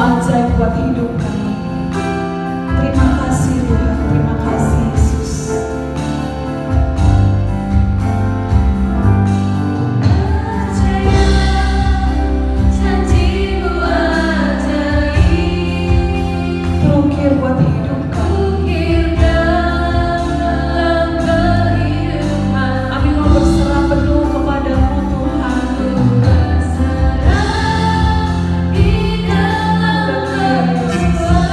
ajaib buat hidup kami. Terima kasih Tuhan, terima kasih Yesus. Terukir buat hidup kami. Kami mau berserah penuh kepadamu Tuhan. Yesus.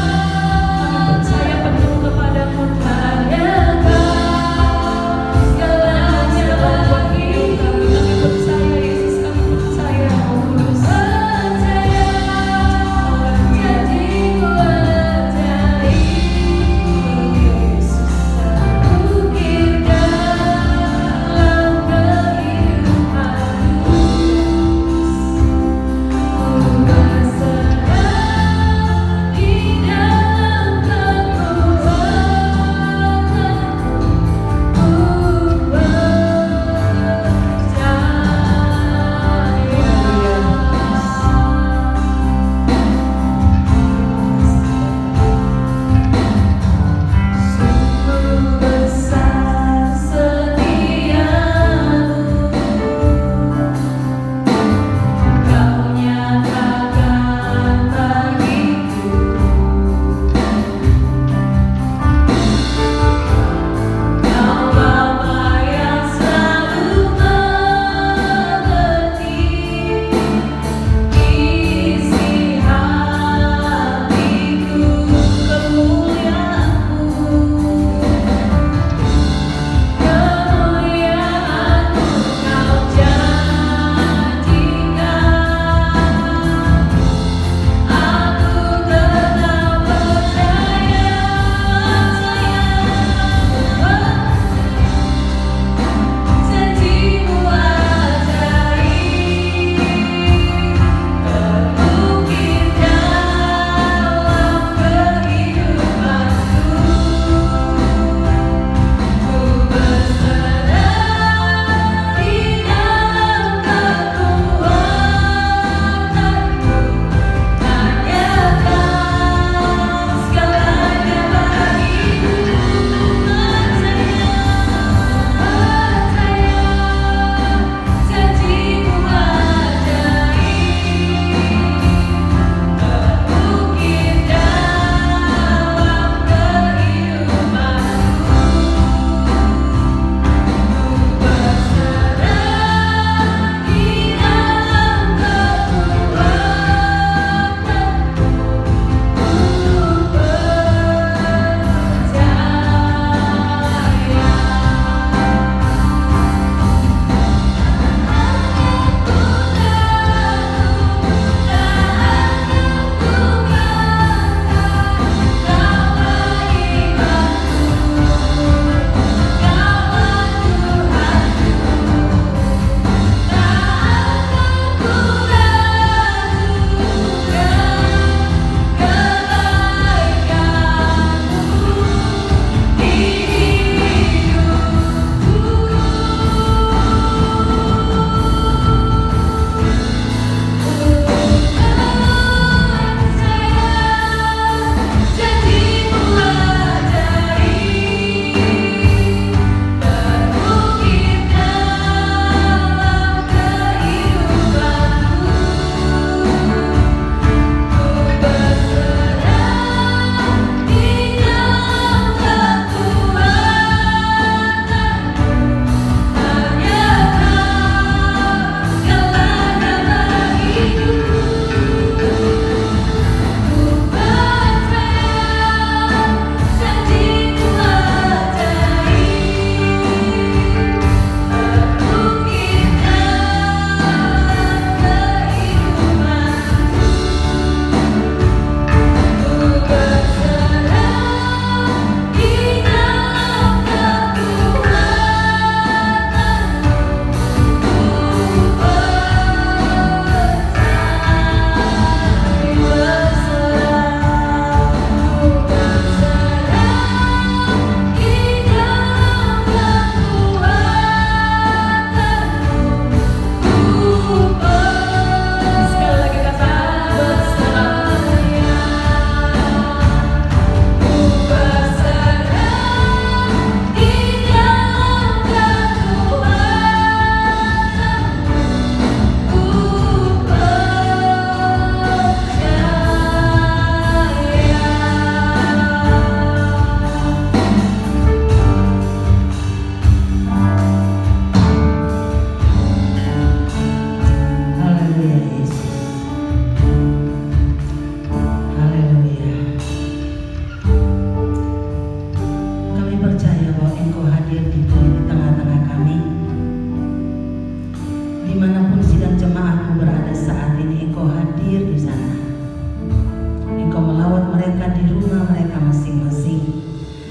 mereka di rumah mereka masing-masing.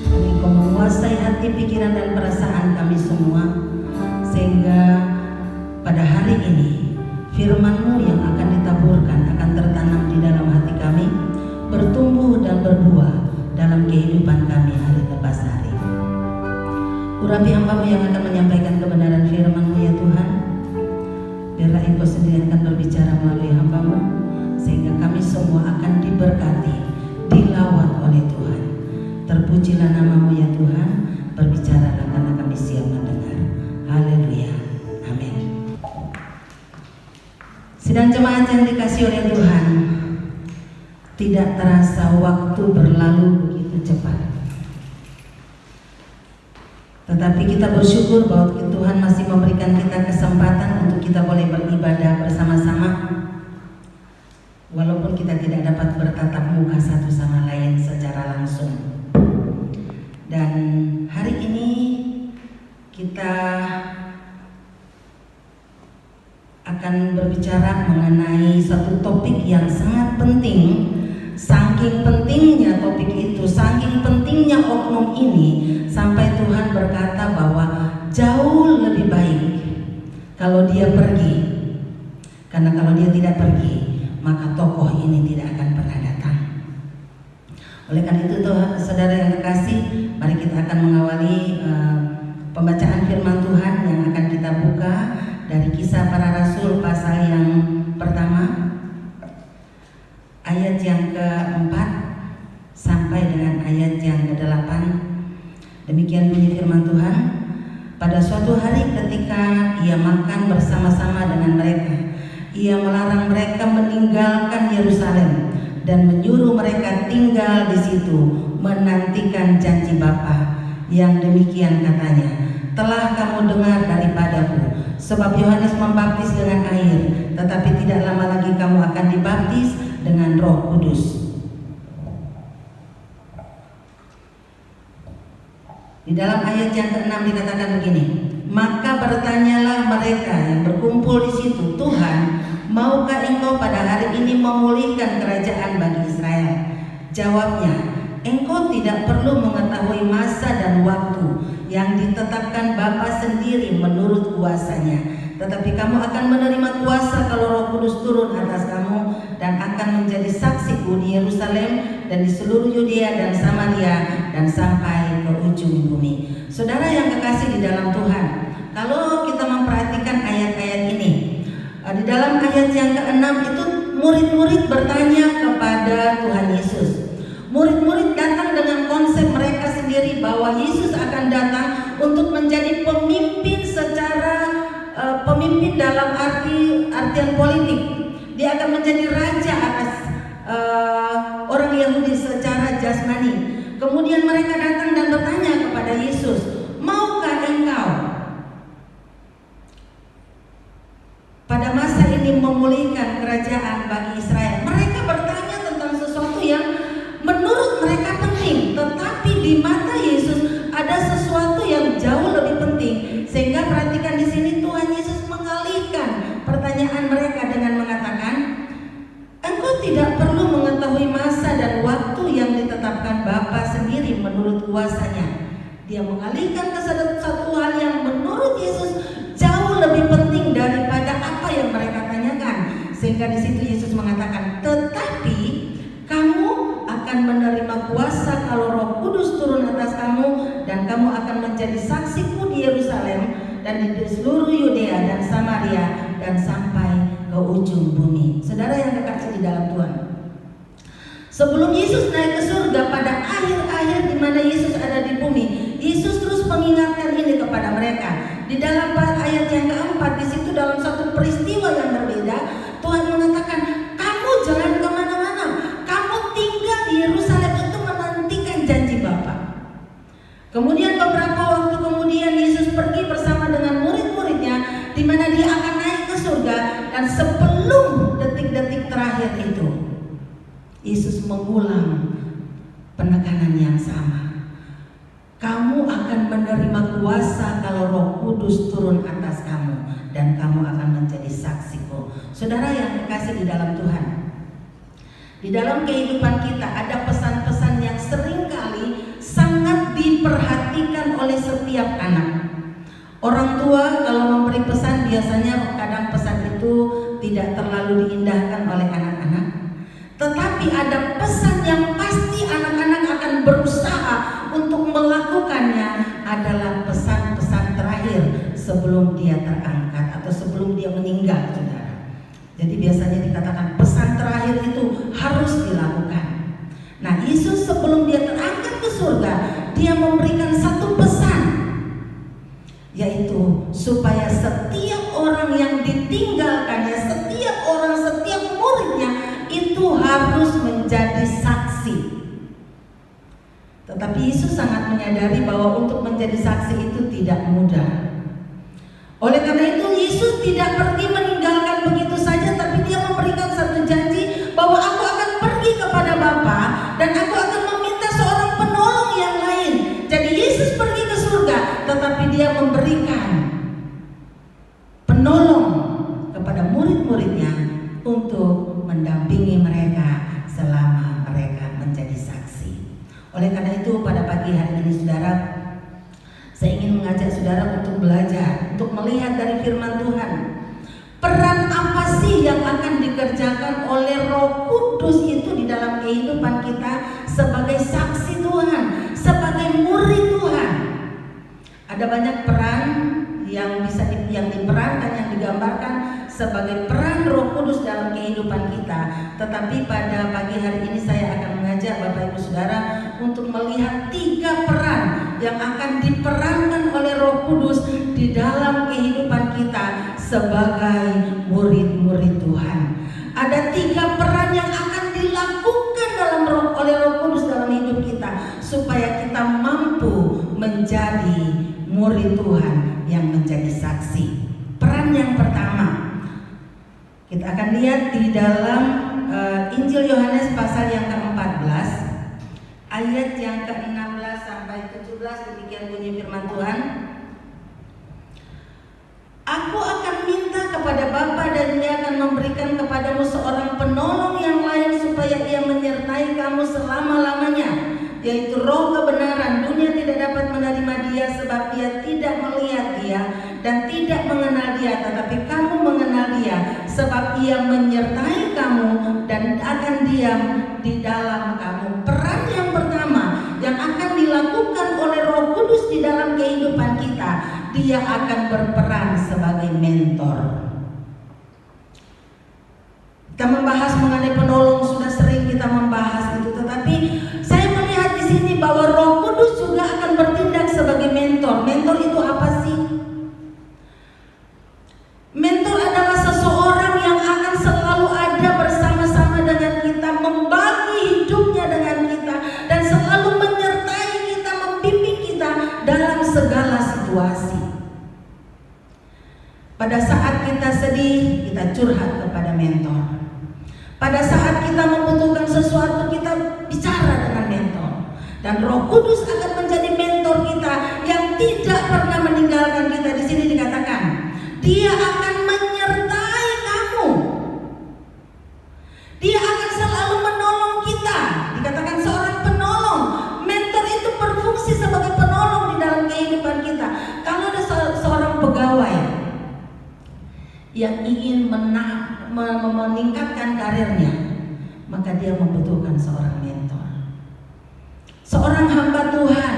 Dan Engkau menguasai hati, pikiran, dan perasaan kami semua, sehingga pada hari ini firman-Mu yang akan ditaburkan akan tertanam di dalam hati kami, bertumbuh dan berbuah dalam kehidupan kami hari lepas hari. Urapi hamba-Mu yang akan menyampaikan kebenaran firman-Mu ya Tuhan. Biarlah Engkau sendiri akan berbicara melalui hamba-Mu, sehingga kami semua akan diberkati, dilawat oleh Tuhan. Terpujilah nama-Mu ya Tuhan, berbicaralah karena kami siap mendengar. Haleluya, amin. Sidang jemaat yang dikasihi oleh Tuhan, tidak terasa waktu berlalu begitu cepat. Tetapi kita bersyukur bahwa Tuhan masih memberikan kita kesempatan untuk kita boleh beribadah bersama-sama, walaupun kita tidak dapat bertatap muka satu sama lain secara langsung. Dan hari ini kita akan berbicara mengenai satu topik yang sangat penting. Saking pentingnya topik itu, saking pentingnya oknum ini, sampai Tuhan berkata bahwa jauh lebih baik kalau dia pergi, karena kalau dia tidak pergi maka tokoh ini tidak akan pernah datang. Oleh karena itu saudara yang kekasih, mari kita akan mengawali pembacaan firman Tuhan yang akan kita buka dari Kisah Para Rasul pasal yang pertama, ayat yang ke-4 sampai dengan ayat yang ke-8. Demikian bunyi firman Tuhan. Pada suatu hari ketika ia makan bersama-sama dengan mereka, ia melarang mereka meninggalkan Yerusalem dan menyuruh mereka tinggal di situ, menantikan janji Bapa yang demikian katanya, telah kamu dengar daripadaku, sebab Yohanes membaptis dengan air, tetapi tidak lama lagi kamu akan dibaptis dengan Roh Kudus. Di dalam ayat yang ke-6 dikatakan begini, maka bertanyalah mereka yang berkumpul di situ, Tuhan, maukah Engkau pada hari ini memulihkan kerajaan bagi Israel? Jawabnya, Engkau tidak perlu mengetahui masa dan waktu yang ditetapkan Bapa sendiri menurut kuasanya, tetapi kamu akan menerima kuasa kalau Roh Kudus turun atas kamu, dan akan menjadi saksiku di Yerusalem dan di seluruh Yudea dan Samaria dan sampai ke ujung bumi. Saudara yang kekasih di dalam Tuhan, kalau kita memperhatikan ayat-ayat ini, di dalam ayat yang ke-6 itu murid-murid bertanya kepada Tuhan Yesus. Murid-murid datang dengan konsep mereka sendiri bahwa Yesus akan datang untuk menjadi pemimpin secara pemimpin dalam artian politik. Dia akan menjadi raja atas orang Yahudi secara jasmani. Kemudian mereka datang dan bertanya kepada Yesus, maukah Engkau pada masa ini memulihkan kerajaan bagi Israel? Mereka bertanya tentang sesuatu yang menurut mereka penting, tetapi di mata Yesus ada sesuatu yang jauh lebih penting. Sehingga perhatikan di sini Tuhan Yesus mengalihkan pertanyaan mereka dengan mengatakan, Engkau tidak perlu mengetahui masa dan waktu yang ditetapkan Bapa sendiri menurut kuasanya. Dia mengalihkan ke satu hal yang menurut Yesus jauh lebih penting daripada apa yang mereka tanyakan. Sehingga di situ Yesus mengatakan, tetapi kamu akan menerima kuasa kalau Roh Kudus turun atas kamu, dan kamu akan menjadi saksiku di Yerusalem dan di seluruh Yudea dan Samaria dan sampai ke ujung bumi. Saudara yang kekasih di dalam Tuhan, sebelum Yesus naik ke surga pada akhir-akhir di mana Yesus ada di bumi, Yesus terus mengingatkan ini kepada mereka. Di dalam ayat yang ke-4 di situ, dalam satu peristiwa yang berbeda, Tuhan mengatakan, kamu jangan kemana-mana, kamu tinggal di Yerusalem untuk menantikan janji Bapa. Kemudian beberapa waktu kemudian Yesus pergi bersama dengan murid-muridnya, di mana dia akan naik ke surga. Dan sebelum detik-detik terakhir itu, Yesus mengulang penekanan yang sama. Kamu akan menerima kuasa kalau Roh Kudus turun atas kamu, dan kamu akan menjadi saksiku. Saudara yang kekasih di dalam Tuhan, Di dalam kehidupan kita ada pesan-pesan yang seringkali sangat diperhatikan oleh setiap anak. Orang tua kalau memberi pesan biasanya kadang pesan itu tidak terlalu diindahkan oleh anak-anak. Tetapi ada pesan yang pasti anak-anak akan berusaha untuk melakukannya, adalah pesan-pesan terakhir sebelum dia terangkat atau sebelum dia meninggal, saudara. Jadi biasanya dikatakan pesan terakhir itu harus dilakukan. Nah, Yesus sebelum dia terangkat ke surga, dia memberikan satu pesan, yaitu supaya setiap orang yang ditinggalkannya, setiap muridnya itu harus menjadi saksi. Tetapi Yesus sangat menyadari bahwa untuk menjadi saksi itu tidak mudah. Oleh karena itu Yesus tidak pergi meninggalkan begitu saja, tapi dia memberikan satu janji bahwa aku akan pergi kepada Bapa dan aku akan meminta seorang penolong yang lain. Jadi Yesus pergi ke surga, tetapi dia memberikan penolong kepada murid-muridnya untuk mendampingi mereka selama mereka menjadi saksi. Oleh karena itu pada pagi hari ini saudara, saya ingin mengajak saudara untuk belajar, untuk melihat dari firman Tuhan. Peran apa sih yang akan dikerjakan oleh Roh Kudus itu di dalam kehidupan kita sebagai saksi Tuhan, sebagai murid Tuhan? Ada banyak peran yang diperankan, yang digambarkan sebagai peran Roh Kudus dalam kehidupan kita. Tetapi pada pagi hari ini saya akan mengajak Bapak Ibu Saudara untuk melihat 3 peran yang akan diperankan oleh Roh Kudus di dalam kehidupan kita sebagai murid-murid Tuhan. Ada 3 peran yang akan dilakukan oleh Roh Kudus dalam hidup kita supaya kita mampu menjadi murid Tuhan yang menjadi saksi. Peran yang pertama kita akan lihat di dalam Injil Yohanes pasal yang ke-14 ayat yang ke-16 sampai 17. Demikian bunyi firman Tuhan. Aku akan minta kepada Bapa dan Dia akan memberikan kepadamu seorang penolong yang lain supaya Ia menyertai kamu selama-lamanya, yaitu Roh kebenaran. Dunia tidak dapat menerima Dia sebab Dia tidak melihat Dia dan tidak mengenal Dia, tetapi kamu mengenal Dia sebab Ia menyertai kamu dan akan diam di dalam kamu. Peran yang pertama yang akan dilakukan oleh Roh Kudus di dalam kehidupan kita, Dia akan berperan sebagai mentor. Kita membahas mengenai penolong, sudah sering kita membahas itu, tetapi saya melihat di sini bahwa Roh Kudus juga akan bertindak sebagai mentor. Mentor itu apa sih? Mentor adalah seseorang yang akan selalu ada bersama-sama dengan kita, membagi hidupnya dengan kita, dan selalu menyertai kita, membimbing kita dalam segala situasi. Pada saat kita sedih, kita curhat kepada mentor. Pada saat kita membutuhkan sesuatu, kita bicara dengan mentor. Dan Roh Kudus akan menjadi mentor kita yang tidak pernah meninggalkan kita. Di sini dikatakan, Dia akan menyertai kamu. Dia akan selalu menolong kita. Dikatakan seorang penolong. Mentor itu berfungsi sebagai penolong di dalam kehidupan kita. Kalau ada seorang pegawai yang ingin meningkatkan karirnya, maka dia membutuhkan seorang mentor. Seorang hamba Tuhan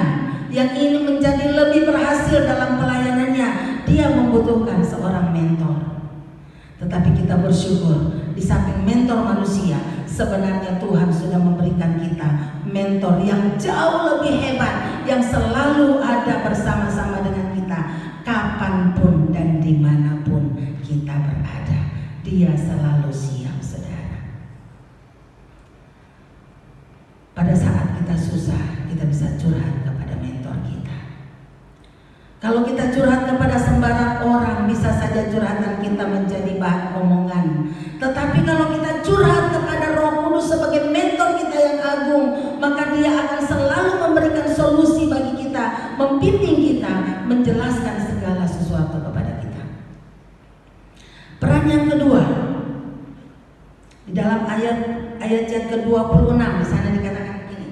yang ingin menjadi lebih berhasil dalam pelayanannya, dia membutuhkan seorang mentor. Tetapi kita bersyukur, di samping mentor manusia, sebenarnya Tuhan sudah memberikan kita mentor yang jauh lebih hebat, yang selalu ada bersama-sama dengan kita kapanpun dan dimanapun kita berada. Dia selalu siap, saudara. Pada saat kita susah, kita bisa curhat kepada mentor kita. Kalau kita curhat kepada sembarang orang, bisa saja curhatan kita menjadi bahan omongan. Tetapi kalau kita curhat kepada Roh Kudus sebagai mentor kita yang agung, maka Dia akan selalu memberikan solusi bagi kita, membimbing kita, menjelaskan segala sesuatu kepada kita. Peran yang kedua, di dalam ayat ayat yang ke-26 di sana dikatakan begini.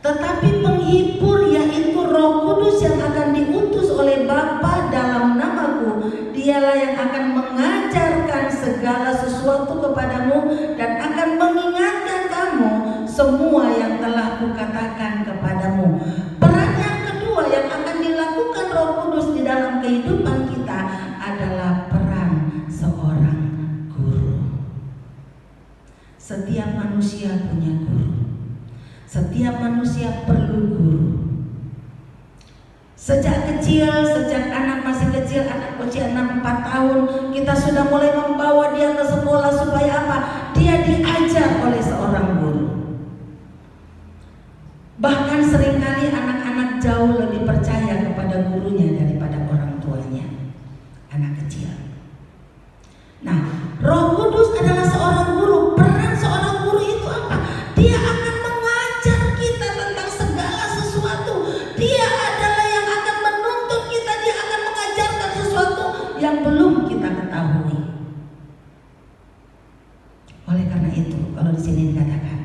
Tetapi penghibur yaitu Roh Kudus yang akan diutus oleh Bapa dalam namaku, dialah yang akan mengajarkan segala sesuatu kepadamu dan akan mengingatkan kamu semua yang telah kukatakan kepadamu. Peran yang kedua yang akan dilakukan Roh Kudus di dalam kehidupan kita adalah peran seorang guru. Setiap manusia punya guru. Setiap manusia perlu guru. Sejak kecil, sejak anak masih kecil, anak usia 6-4 tahun, kita sudah mulai membawa dia ke sekolah supaya apa? Dia diajar oleh seorang guru. Bahkan seringkali anak-anak jauh lebih percaya kepada gurunya daripada orang tuanya. Anak kecil. Nah, Roh Kudus adalah seorang guru. Peran seorang guru itu apa? Dia akan mengajar kita tentang segala sesuatu. Dia adalah yang akan menuntun kita. Dia akan mengajarkan sesuatu yang belum kita ketahui. Oleh karena itu, kalau di sini dikatakan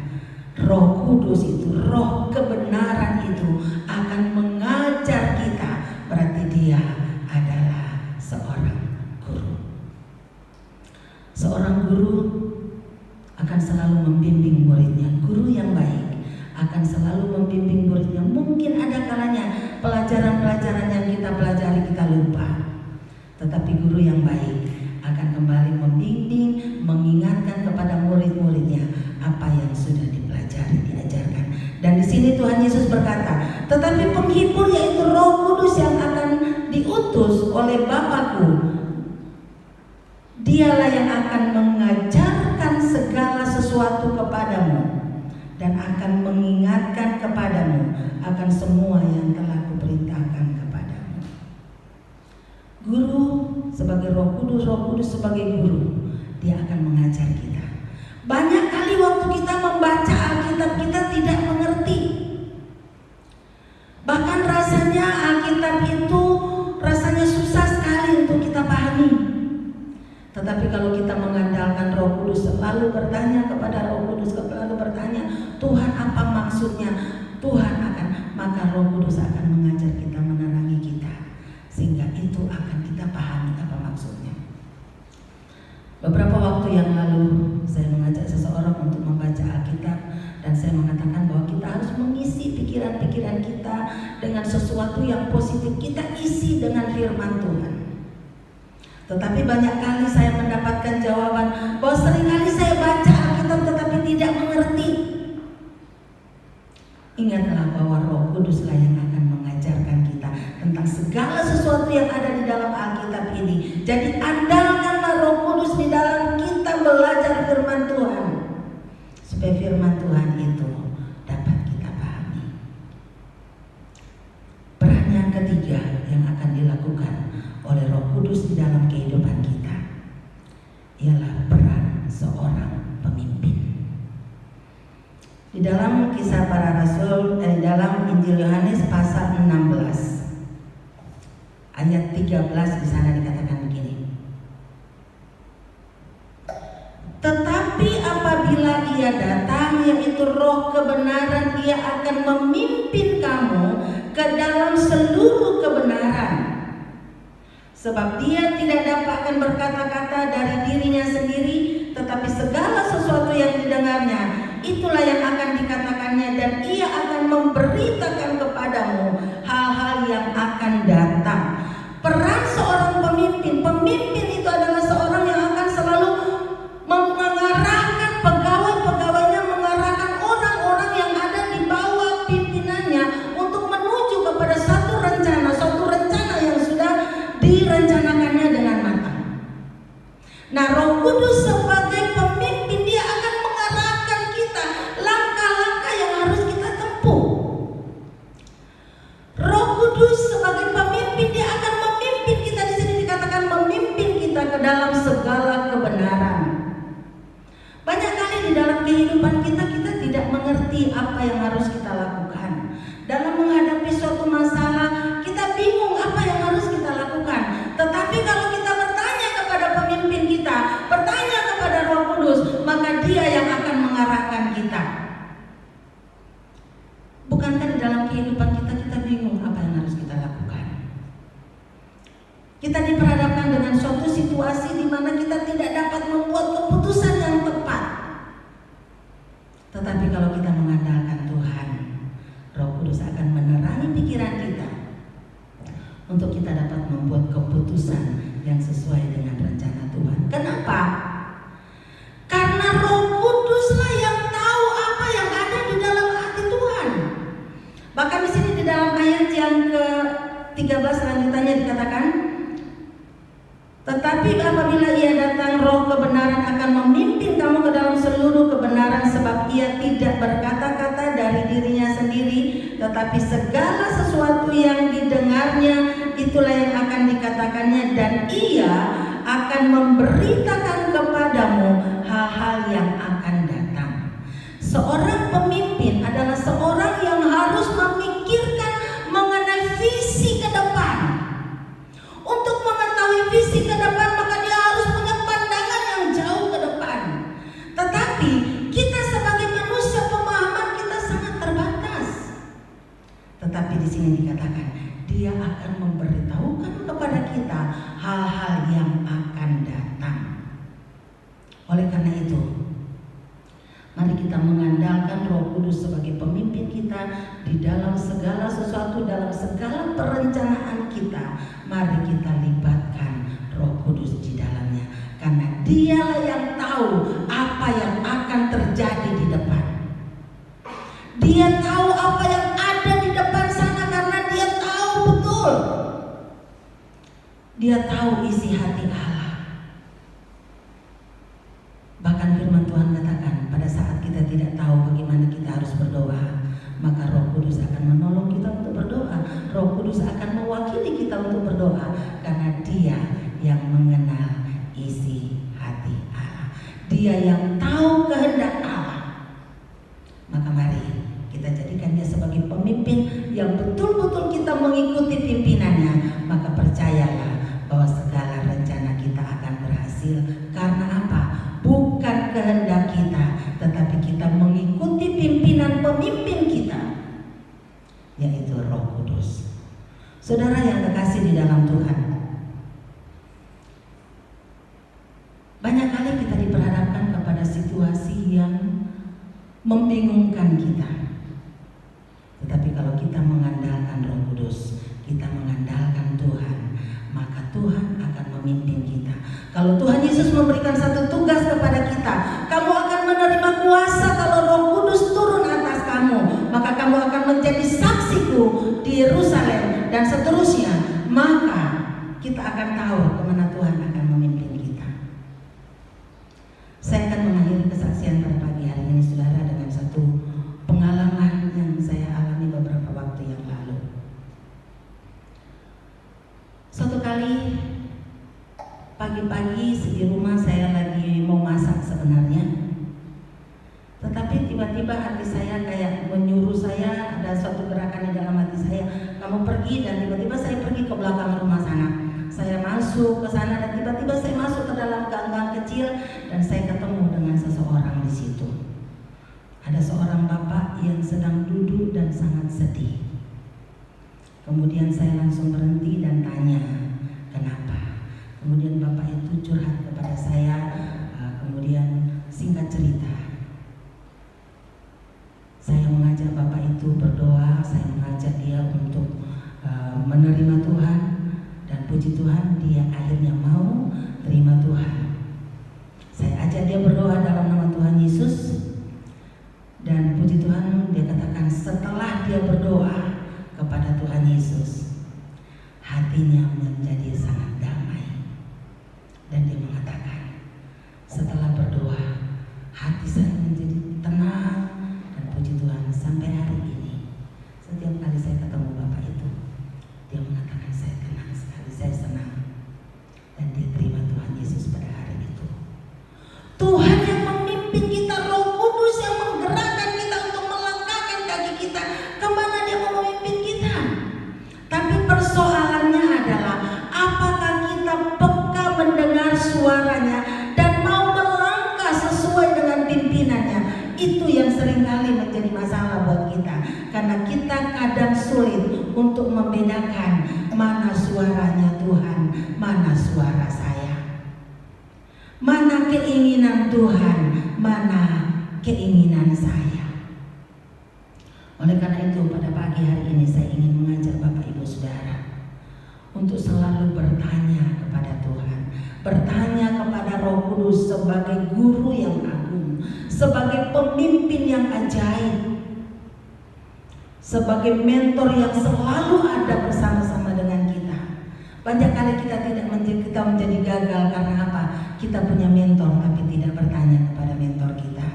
Roh Kudus itu, roh kebenaran itu akan mengajar kita. Berarti dia adalah seorang guru. Seorang guru akan selalu membimbing muridnya. Guru yang baik akan selalu membimbing muridnya. Mungkin ada kalanya pelajaran-pelajaran yang kita pelajari kita lupa, tetapi guru yang baik akan kembali membimbing, mengingatkan kepada murid-muridnya apa yang sudah dipelajari, diajarkan. Dan di sini Tuhan Yesus berkata, tetapi penghibur yaitu Roh Kudus yang akan diutus oleh Bapakku, dialah yang akan mengajarkan segala sesuatu kepadamu dan akan mengingatkan kepadamu akan semua yang telah kuperintahkan kepadamu. Guru sebagai Roh Kudus sebagai guru, dia akan mengajar kita. Banyak kali waktu kita membaca Alkitab kita tidak mengerti. Bahkan rasanya Alkitab itu rasanya susah sekali untuk kita pahami. Tetapi kalau kita mengandalkan Roh Kudus, selalu bertanya kepada Roh Kudus, selalu bertanya, Tuhan apa maksudnya? Tuhan akan, maka Roh Kudus akan mengajar kita, menerangi kita, sehingga itu akan kita pahami apa maksudnya. Beberapa waktu yang lalu saya mengajak seseorang untuk membaca Alkitab, dan saya mengatakan bahwa kita harus mengisi pikiran-pikiran kita dengan sesuatu yang positif. Kita isi dengan firman Tuhan. Tetapi banyak kali saya mendapatkan jawaban bahwa seringkali saya baca Alkitab tetapi tidak mengerti. Ingatlah bahwa Roh Kuduslah yang akan mengajarkan kita tentang segala sesuatu yang ada di dalam Alkitab ini. Jadi andalkanlah Roh Kudus di dalam kita belajar firman Tuhan, supaya firman Tuhan itu dapat kita pahami. Peran yang ketiga yang akan dilakukan oleh Roh Kudus di dalam kehidupan kita ialah peran seorang pemimpin. Di dalam Kisah Para Rasul, di dalam Injil Yohanes pasal 16 ayat 13 di sana dikatakan begini. Tetapi apabila Ia datang, yaitu Roh kebenaran, Ia akan memimpin kamu ke dalam seluruh kebenaran. Sebab Dia tidak dapat berkata-kata dari dirinya sendiri, tetapi segala sesuatu yang didengarnya, itulah yang akan dikatakannya, dan Ia akan memberitakan kepadamu hal-hal yang akan datang. Peran seorang pemimpin, pemimpin itu adalah seorang yang akan selalu mengarahkan pegawai-pegawainya, mengarahkan orang-orang yang ada di bawah pimpinannya untuk menuju kepada satu rencana yang sudah direncanakannya dengan matang. Nah, Roh Kudus sebagai pemimpin, dia akan mengarahkan kita langkah-langkah yang harus kita tempuh. Roh Kudus sebagai pemimpin, dia akan memimpin kita. Di sini dikatakan memimpin kita ke dalam segala kebenaran. Banyak kali di dalam kehidupan kita tidak mengerti apa yang harus kita lakukan. Dalam menghadapi suatu masalah, kita bingung apa yang harus kita lakukan. Tetapi kalau kita bertanya kepada pemimpin kita, bertanya kepada Roh Kudus, maka Kita diperhadapkan dengan suatu situasi di mana kita tidak dapat membuat keputusan yang tepat. Tetapi kalau kita mengandalkan Tuhan, Roh Kudus akan menerangi pikiran kita untuk kita dapat membuat keputusan yang sesuai dengan rencana Tuhan. Kenapa? Karena Roh Kuduslah yang tahu apa yang ada di dalam hati Tuhan. Bahkan di sini di dalam ayat yang ke-13 lanjutannya dikatakan, tetapi apabila ia datang, Roh kebenaran akan memimpin kamu ke dalam seluruh kebenaran, sebab ia tidak berkata-kata dari dirinya sendiri, tetapi segala sesuatu yang didengarnya itulah yang akan dikatakannya, dan ia akan memberitakan kepadamu hal-hal yang akan datang. Seorang pemimpin adalah seorang yang harus memikirkan mengenai visi ke depan. Untuk mengetahui visi ke depan, maka dia harus punya pandangan yang jauh ke depan. Tetapi kita sebagai manusia, pemahaman kita sangat terbatas. Tetapi di sini dikatakan, dia akan memberitahukan kepada kita hal-hal yang akan datang. Oleh karena itu, mari kita mengandalkan Roh Kudus sebagai pemimpin kita di dalam segala sesuatu, dalam segala perencanaan kita. Mari kita libatkan Roh Kudus di dalamnya, karena Dialah yang tahu apa yang akan terjadi di depan. Dia tahu apa yang ada di depan sana, karena Dia tahu betul. Dia tahu isi hati Allah. Bahkan firman Tuhan katakan, pada saat kita tidak tahu bagaimana kita harus berdoa, maka Roh Kudus akan menolong kita untuk berdoa. Roh Kudus akan mewakili kita untuk berdoa, karena Dia yang mengenal isi hati Allah. Dia yang tahu kehendak Allah. Maka mari kita jadikan Dia sebagai pemimpin yang betul-betul kita mengikuti pimpinannya. Maka percayalah bahwa segala rencana kita akan berhasil. Karena apa? Bukan kehendak kita, tetapi kita mengikuti pimpinan pemimpin kita, yaitu Roh Kudus. Saudara yang kekasih di dalam Tuhan, banyak kali kita diperhadapkan kepada situasi yang membingungkan kita. Tetapi kalau kita mengandalkan Roh Kudus, kita mengandalkan Tuhan, maka Tuhan akan memimpin kita. Kalau Tuhan Yesus memberikan satu tugas kepada kita, kamu akan menerima kuasa kalau Roh Kudus turun atas kamu, maka kamu akan menjadi saksiku di Yerusalem dan seterusnya. Maka kita akan tahu kemana Tuhan akan memimpin kita. Saya akan mengakhiri kesaksian pada pagi hari ini, saudara, dengan satu pengalaman yang saya alami beberapa waktu yang lalu. Suatu kali pagi-pagi di rumah saya lagi mau masak sebenarnya, tetapi tiba-tiba hati saya kayak menyuruh saya, ada suatu gerakan di dalam hati saya, kamu pergi, dan tiba-tiba saya pergi ke belakang rumah sana. Saya masuk ke sana dan tiba-tiba saya masuk ke dalam gang-gang kecil dan saya ketemu dengan seseorang di situ. Ada seorang bapak yang sedang duduk dan sangat sedih. Kemudian saya langsung berhenti dan tanya, kenapa? Kemudian bapak itu curhat kepada saya, kemudian singkat cerita, saya mengajak bapak itu berdoa, saya mengajak dia untuk menerima Tuhan, dan puji Tuhan dia akhirnya mau terima Tuhan. Saya ajak dia berdoa dalam nama Tuhan Yesus, dan puji Tuhan dia katakan setelah dia berdoa kepada Tuhan Yesus, hatinya menjadi sangat damai. Dan dia mengatakan, setelah berdoa, hati saya menjadi tenang, dan puji Tuhan sampai hari ini, setiap kali saya ketemu bapak itu, dia mengatakan saya tenang sekali, saya senang, dan dia terima Tuhan Yesus pada hari itu. Tuhan yang memimpin kita, Roh Kudus yang menggerakkan kita untuk melangkahkan kaki kita kemana Dia mau memimpin kita. Tapi persoalannya adalah, apakah kita peka mendengar suaranya dan mau melangkah sesuai dengan pimpinannya? Itu yang seringkali menjadi masalah buat kita, karena kita kadang sulit untuk membedakan mana suaranya Tuhan, mana suara saya. Mana keinginan Tuhan, mana keinginan saya. Oleh karena itu pada pagi hari ini saya ingin mengajak Bapak Ibu Saudara untuk selalu bertanya kepada Tuhan, bertanya kepada Roh Kudus sebagai guru yang agung, sebagai pemimpin yang ajaib, sebagai mentor yang selalu ada bersama-sama dengan kita. Banyak kali kita menjadi gagal karena apa? Kita punya mentor tapi tidak bertanya kepada mentor kita,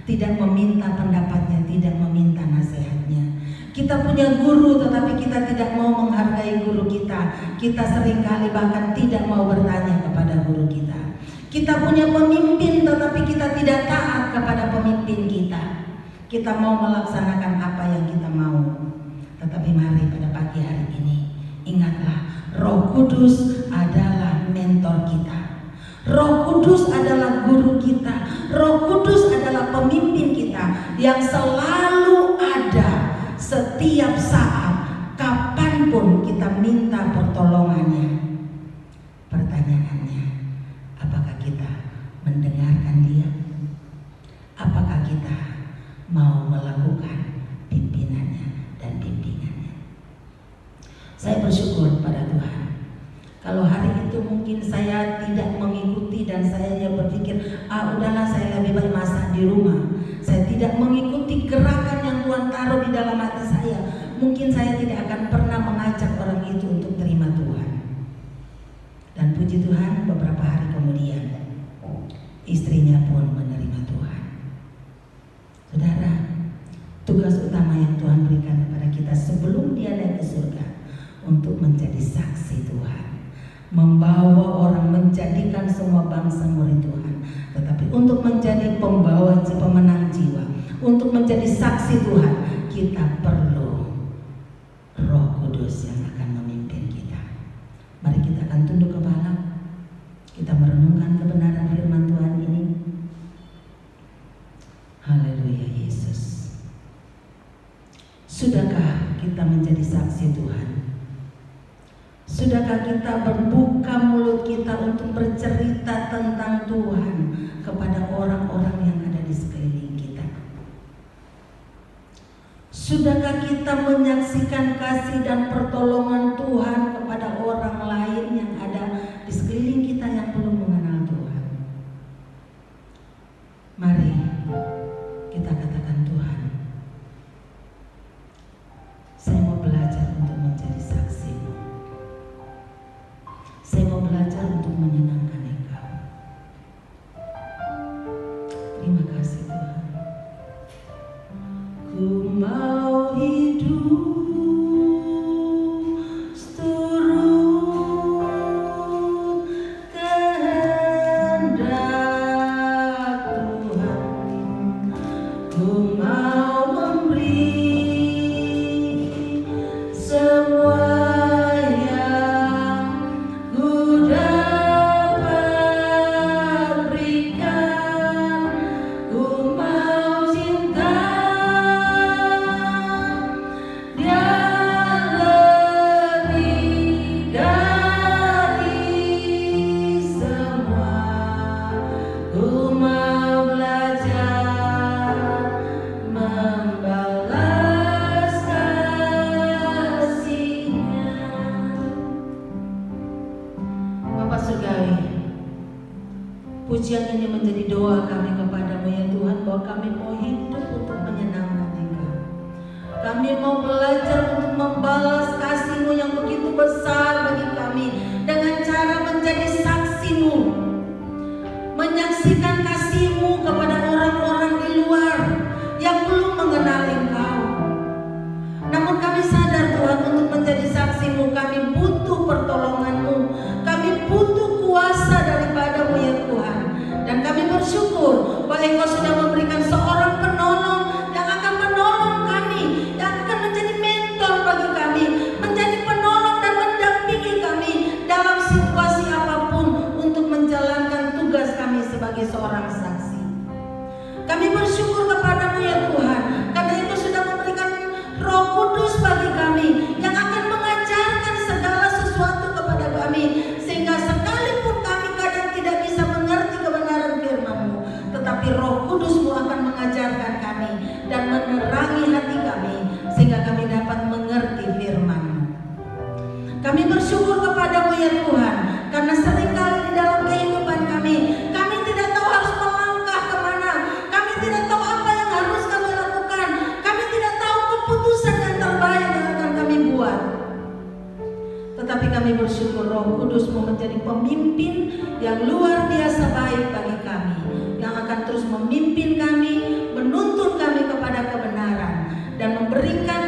tidak meminta pendapatnya, tidak meminta nasihatnya. Kita punya guru tetapi kita tidak mau menghargai guru kita. Kita seringkali bahkan tidak mau bertanya kepada guru kita. Kita punya pemimpin tetapi kita tidak taat kepada pemimpin kita. Kita mau melaksanakan apa yang kita mau. Tetapi mari pada pagi hari ini ingatlah, Roh Kudus adalah mentor kita. Roh Kudus adalah guru kita. Roh Kudus adalah pemimpin kita yang selalu ada setiap saat, kapanpun kita minta pertolongannya. Pertanyaannya, apakah kita mendengarkan Dia? Apakah kita mau melakukan pimpinannya dan bimbingannya? Saya bersyukur pada Tuhan. Kalau hari itu mungkin saya tidak mengikuti dan saya hanya berpikir, udahlah saya lebih baik masak di rumah. Saya tidak mengikuti gerakan yang Tuhan taruh di dalam hati saya. Mungkin saya tidak akan pernah mengajak orang itu untuk terima Tuhan. Dan puji Tuhan, beberapa hari kemudian istrinya pun menerima Tuhan. Saudara, tugas utama yang Tuhan berikan kepada kita sebelum Dia naik ke surga untuk menjadi saksi Tuhan, membawa orang, menjadikan semua bangsa murid Tuhan, tetapi untuk menjadi pembawa pemenang jiwa, untuk menjadi saksi Tuhan, kita perlu Roh Kudus yang akan memimpin kita. Mari kita akan tunduk kepala, kita merenungkan kebenaran firman Tuhan ini. Haleluya Yesus. Sudahkah kita menjadi saksi Tuhan? Sudahkah kita membuka mulut kita untuk bercerita tentang Tuhan kepada orang-orang yang ada di sekeliling kita? Sudahkah kita menyaksikan kasih dan pertolongan Tuhan kepada orang lain yang ada di sekeliling kita yang belum mengenal Tuhan? Mari kita katakan, Tuhan, saya mau belajar untuk menjadi saksi-Mu. Saya mau belajar untuk menyenangkan Engkau. Terima kasih Tuhan. Ku mau hidup seturut kehendak Tuhan. Ku mau memberi semua pujian ini menjadi doa kami kepadamu ya Tuhan, bahwa kami mau hidup untuk menyenangkan Engkau. Kami mau belajar untuk membalas kasih-Mu yang begitu besar bagi kami dengan cara menjadi saksi-Mu, menyaksikan kasih-Mu kepada orang-orang di luar yang belum mengenal Engkau. Namun kami sadar Tuhan, untuk menjadi saksi-Mu kami butuh pertolongan-Mu, kami butuh kuasa daripada-Mu ya Tuhan. Dan kami bersyukur bahwa Engkau sudah memberikan seorang penolong yang akan menolong kami, yang akan menjadi mentor bagi kami, menjadi penolong dan mendampingi kami dalam situasi apapun untuk menjalankan tugas kami sebagai seorang ya Tuhan, karena seringkali di dalam kehidupan kami tidak tahu harus melangkah kemana, kami tidak tahu apa yang harus kami lakukan, kami tidak tahu keputusan yang terbaik yang akan kami buat. Tetapi kami bersyukur Roh Kudus mau menjadi pemimpin yang luar biasa baik bagi kami, yang akan terus memimpin kami, menuntun kami kepada kebenaran, dan memberikan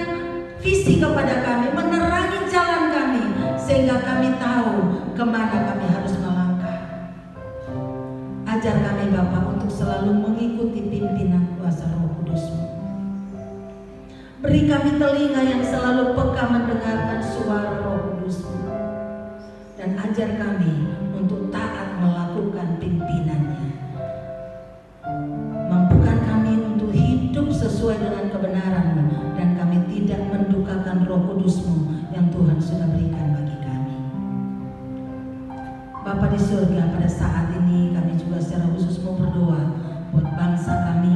visi kepada kami, menerangi jalan kami, sehingga kami tahu kemana kami harus melangkah. Ajar kami Bapa untuk selalu mengikuti pimpinan kuasa Roh Kudus-Mu. Beri kami telinga yang selalu peka mendengarkan suara Roh Kudus-Mu, dan ajar kami untuk taat melakukan pimpinannya. Mampukan kami untuk hidup sesuai dengan kebenaran-Mu, dan kami tidak mendukakan Roh Kudus-Mu yang Tuhan sudah berikan bagi kami. Bapa di surga, pada saat ini kami juga secara khusus mau berdoa buat bangsa kami.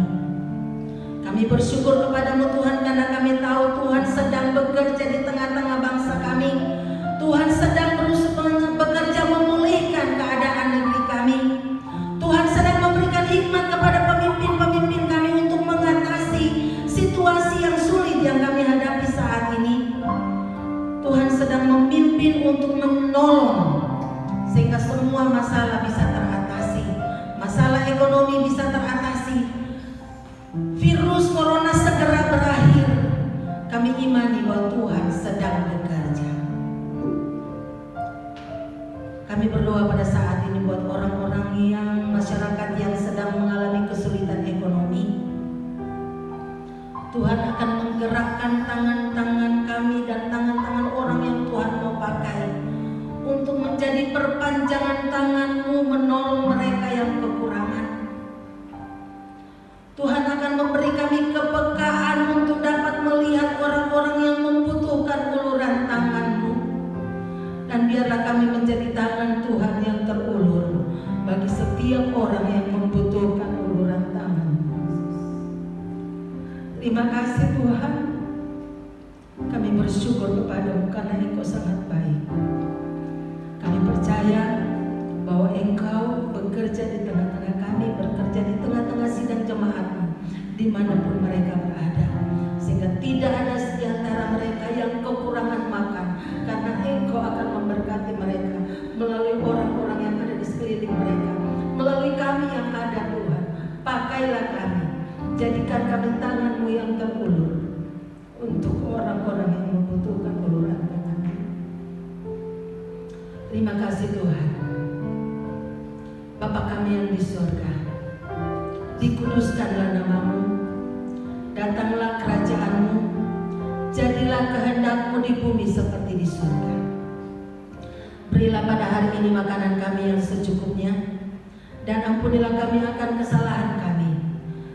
Kami bersyukur kepada-Mu Tuhan, karena kami tahu Tuhan sedang bekerja di tengah-tengah bangsa kami. Tuhan sedang bekerja memulihkan keadaan negeri kami. Tuhan sedang memberikan hikmat kepada pemimpin-pemimpin kami untuk mengatasi situasi yang sulit yang kami hadapi saat ini. Tuhan sedang memimpin untuk menolong sehingga semua masalah bisa teratasi. Masalah ekonomi bisa teratasi. Virus corona segera berakhir. Kami imani bahwa Tuhan sedang bekerja. Kami berdoa pada saat ini buat orang-orang yang masyarakat yang sedang mengalami kesulitan ekonomi. Tuhan akan menggerakkan tangan-tangan kami dan tangan-tangan orang yang Tuhan mau pakai untuk menjadi perpanjangan tangan-Mu menolong mereka yang kekurangan. Tuhan akan memberi kami kepekaan untuk dapat melihat orang-orang yang membutuhkan uluran tangan-Mu. Dan biarlah kami menjadi tangan Tuhan yang terulur bagi setiap orang yang membutuhkan uluran tangan. Terima kasih Tuhan. Kami bersyukur kepada-Mu karena Engkau sangat baik. Kami percaya bahwa Engkau bekerja di tengah-tengah kami, bekerja di tengah-tengah sidang jemaat-Mu dimanapun mereka berada, sehingga tidak ada di antara mereka yang kekurangan makan, karena Engkau akan memberkati mereka melalui orang-orang yang ada di sekeliling mereka, melalui kami yang ada. Tuhan, pakailah kami, jadikan kami tangan-Mu yang terulur untuk orang-orang yang membutuhkan uluran tangan. Terima kasih Tuhan. Bapa kami yang di surga, dikuduskanlah nama-Mu, datanglah kerajaan-Mu, jadilah kehendak-Mu di bumi seperti di surga. Berilah pada hari ini makanan kami yang secukupnya, dan ampunilah kami akan kesalahan kami,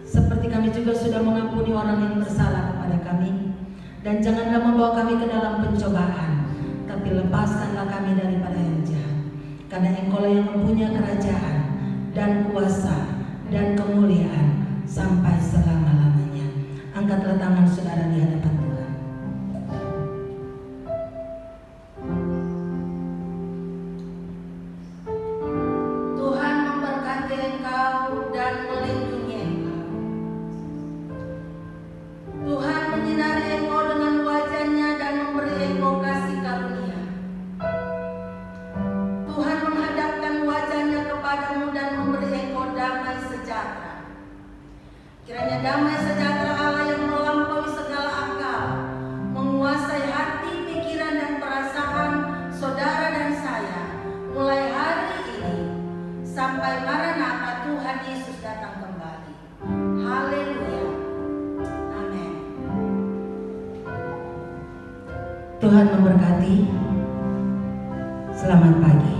seperti kami juga sudah mengampuni orang yang bersalah kepada kami. Dan janganlah membawa kami ke dalam pencobaan, tapi lepaskanlah kami daripada yang jahat. Karena Engkau-lah yang mempunyai kerajaan dan kuasa dan kemuliaan sampai selama-lamanya. Angkatlah tangan saudara di hadapan Tuhan. Tuhan memberkati engkau dan melindungi engkau. Tuhan menyinari engkau dengan wajah-Nya dan memberi engkau kasih karunia. Tuhan menghadapkan wajah-Nya kepadamu dan memberi engkau damai sejahtera. Kiranya damai sejahtera Allah yang melampaui segala akal menguasai hati, pikiran, dan perasaan saudara dan saya mulai hari ini sampai Maranatha Tuhan Yesus datang kembali. Haleluya. Amin. Tuhan memberkati. Selamat pagi.